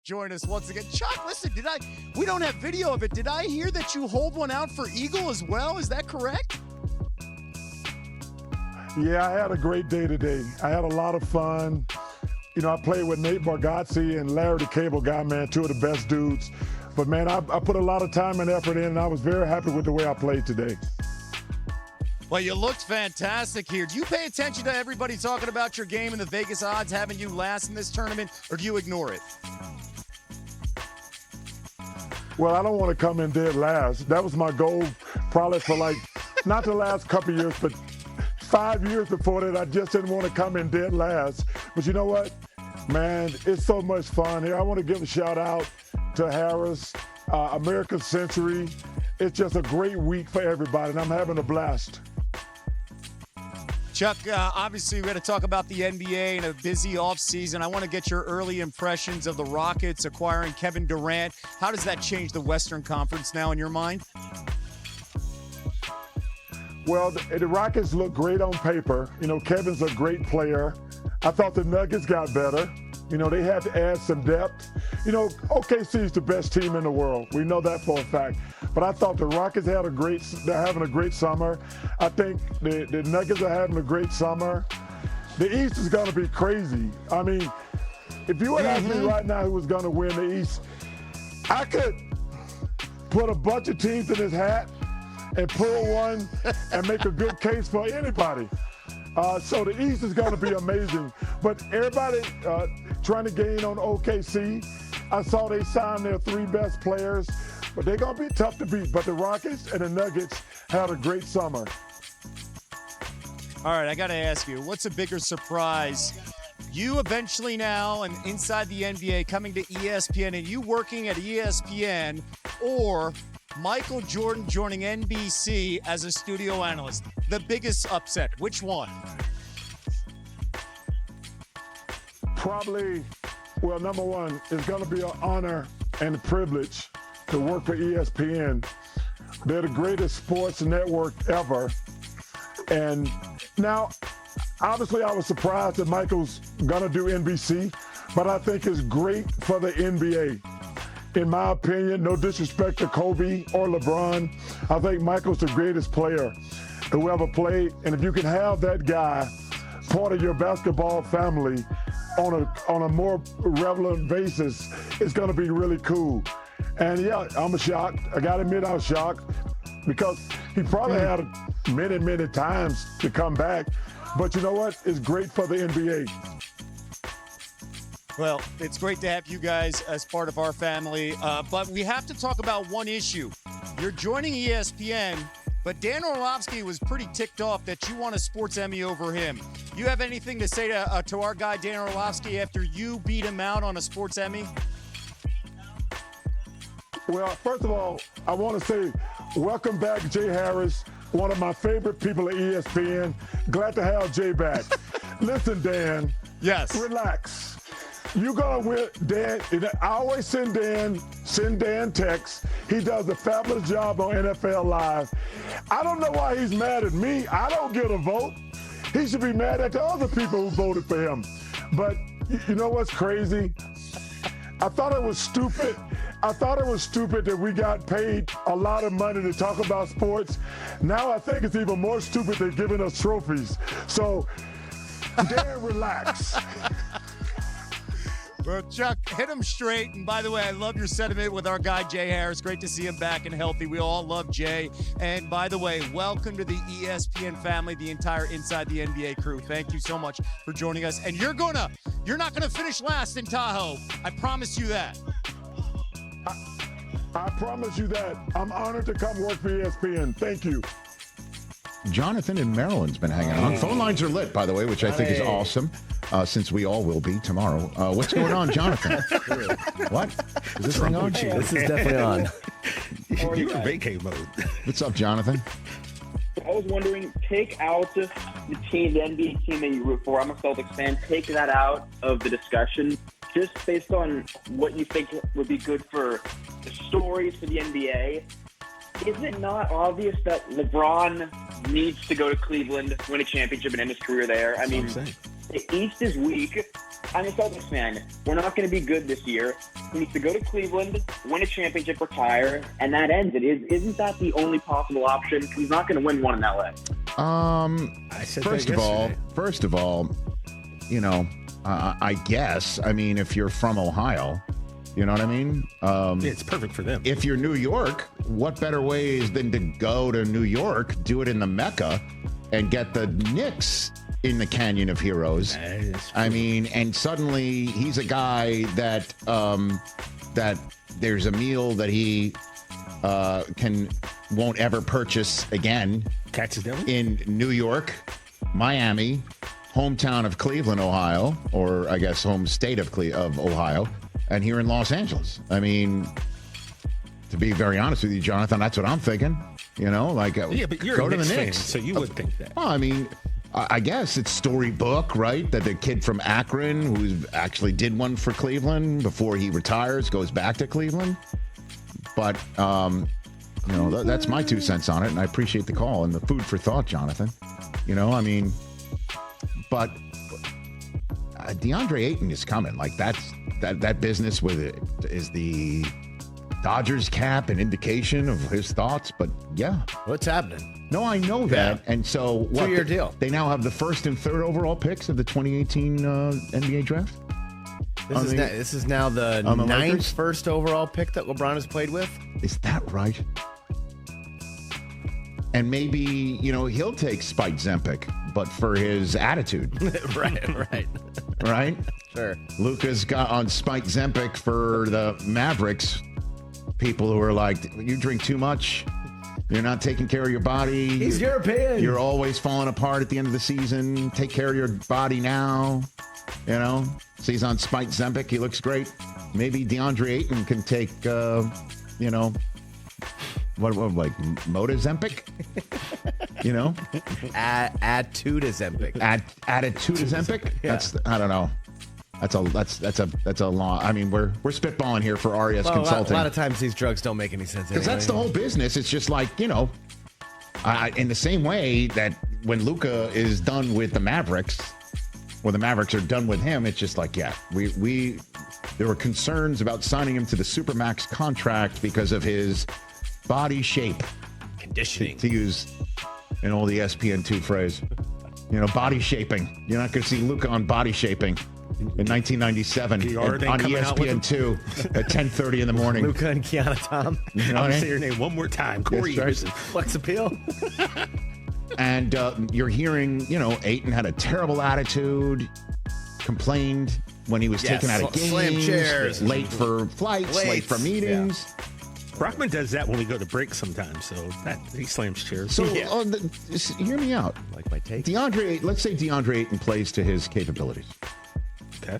join us once again. Chuck, listen, we don't have video of it. Did I hear that you hold one out for Eagle as well? Is that correct? Yeah, I had a great day today. I had a lot of fun. You know, I played with Nate Bargatze and Larry the Cable Guy, man, two of the best dudes. But, man, I put a lot of time and effort in, and I was very happy with the way I played today. Well, you looked fantastic here. Do you pay attention to everybody talking about your game and the Vegas odds having you last in this tournament, or do you ignore it? Well, I don't want to come in dead last. That was my goal probably for, like, not the last couple of years, but 5 years before that. I just didn't want to come in dead last. But you know what? Man, it's so much fun here. I want to give a shout-out to Harris, American Century. It's just a great week for everybody, and I'm having a blast. Chuck, obviously we're going to talk about the NBA and a busy offseason. I want to get your early impressions of the Rockets acquiring Kevin Durant. How does that change the Western Conference now in your mind? Well, the Rockets look great on paper. You know, Kevin's a great player. I thought the Nuggets got better. You know, they had to add some depth. You know, OKC is the best team in the world. We know that for a fact. But I thought the Rockets they're having a great summer. I think the Nuggets are having a great summer. The East is going to be crazy. I mean, if you would ask me right now who was going to win the East, I could put a bunch of teams in his hat and pull one and make a good case for anybody. So the East is going to be amazing. But everybody trying to gain on OKC, I saw they signed their three best players, but they're going to be tough to beat. But the Rockets and the Nuggets had a great summer. All right, I got to ask you, what's a bigger surprise? You eventually now and inside the NBA coming to ESPN and you working at ESPN, or Michael Jordan joining NBC as a studio analyst? The biggest upset, which one? Probably, well, number one, it's going to be an honor and a privilege to work for ESPN. They're the greatest sports network ever. And now, obviously, I was surprised that Michael's going to do NBC, but I think it's great for the NBA. In my opinion, no disrespect to Kobe or LeBron, I think Michael's the greatest player who ever played. And if you can have that guy part of your basketball family on a more relevant basis, it's going to be really cool. And yeah, I'm shocked. I got to admit I was shocked because he probably had many times to come back. But you know what? It's great for the NBA. Well, it's great to have you guys as part of our family, but we have to talk about one issue. You're joining ESPN, but Dan Orlovsky was pretty ticked off that you won a sports Emmy over him. You have anything to say to our guy Dan Orlovsky after you beat him out on a sports Emmy? Well, first of all, I want to say welcome back, Jay Harris, one of my favorite people at ESPN. Glad to have Jay back. Listen, Dan. Yes. Relax. You're going to win, Dan. I always send Dan texts. He does a fabulous job on NFL Live. I don't know why he's mad at me. I don't get a vote. He should be mad at the other people who voted for him. But you know what's crazy? I thought it was stupid. That we got paid a lot of money to talk about sports. Now I think it's even more stupid than giving us trophies. So, Dan, relax. Well, Chuck, hit him straight. And by the way, I love your sentiment with our guy, Jay Harris. Great to see him back and healthy. We all love Jay. And by the way, welcome to the ESPN family, the entire Inside the NBA crew. Thank you so much for joining us. And you're not gonna finish last in Tahoe. I promise you that. I promise you that. I'm honored to come work for ESPN. Thank you. Jonathan in Maryland's been hanging on. Phone lines are lit, by the way, which I think is awesome, since we all will be tomorrow. What's going on, Jonathan? What? Is this thing on? This is definitely on. You're in vacay mode. What's up, Jonathan? I was wondering, take out the NBA team that you root for. I'm a Celtics fan. Take that out of the discussion, just based on what you think would be good for the stories for the NBA. Is it not obvious that LeBron needs to go to Cleveland, win a championship, and end his career there? I mean, the East is weak. I'm a Celtics fan. We're not going to be good this year. He needs to go to Cleveland, win a championship, retire, and that ends it. Isn't that the only possible option? He's not going to win one in LA. I said First of all, you know, I guess. I mean, if you're from Ohio, you know what I mean? It's perfect for them. If you're New York, what better ways than to go to New York, do it in the Mecca, and get the Knicks in the Canyon of Heroes? I mean, and suddenly he's a guy that that there's a meal that he won't ever purchase again. Katz's Deli? In New York, Miami, hometown of Cleveland, Ohio, or I guess home state of Ohio, and here in Los Angeles. I mean, to be very honest with you, Jonathan, that's what I'm thinking. You know, like yeah, but you're go a to the Knicks fan, Knicks. so you would think that. Well, I mean, I guess it's storybook, right? That the kid from Akron, who actually did one for Cleveland before he retires, goes back to Cleveland. But, you know, that's my 2 cents on it, and I appreciate the call and the food for thought, Jonathan. You know, I mean, but DeAndre Ayton is coming. Like, that business with it is the Dodgers cap an indication of his thoughts, but yeah. What's happening? No, I know that. And so what? 2-year deal. They now have the 1st and 3rd overall picks of the 2018 NBA draft. This is now the 9th first overall pick that LeBron has played with. Is that right? And maybe, you know, he'll take Spike Zempic, but for his attitude. Right? Sure. Luka's got on Spike Zempic for the Mavericks. People who are like, you drink too much. You're not taking care of your body. He's European. You're always falling apart at the end of the season. Take care of your body now. You know? So he's on Spike Zempic. He looks great. Maybe DeAndre Ayton can take, you know, what like Moda Zempic? You know? Add to Zempic. Added to Zempic? Yeah. I don't know. That's a long. I mean, we're spitballing here for RES Consulting. A lot of times these drugs don't make any sense. Because that's the whole business. It's just like, you know, in the same way that when Luka is done with the Mavericks, or the Mavericks are done with him, it's just like, yeah, there were concerns about signing him to the Supermax contract because of his body shape. Conditioning. To use an old ESPN2 phrase. You know, body shaping. You're not going to see Luka on body shaping. In 1997 on ESPN2 at 10:30 in the morning. Luka and Kiana Tom. You know I'll say your name one more time. Corey Anderson. Flex appeal. And you're hearing, you know, Ayton had a terrible attitude, complained when he was taken out of games, slam chairs, late for flights, late for meetings. Yeah. Brockman does that when we go to break sometimes, so that he slams chairs. So hear me out. Like my take. Let's say DeAndre Ayton plays to his capabilities. Okay.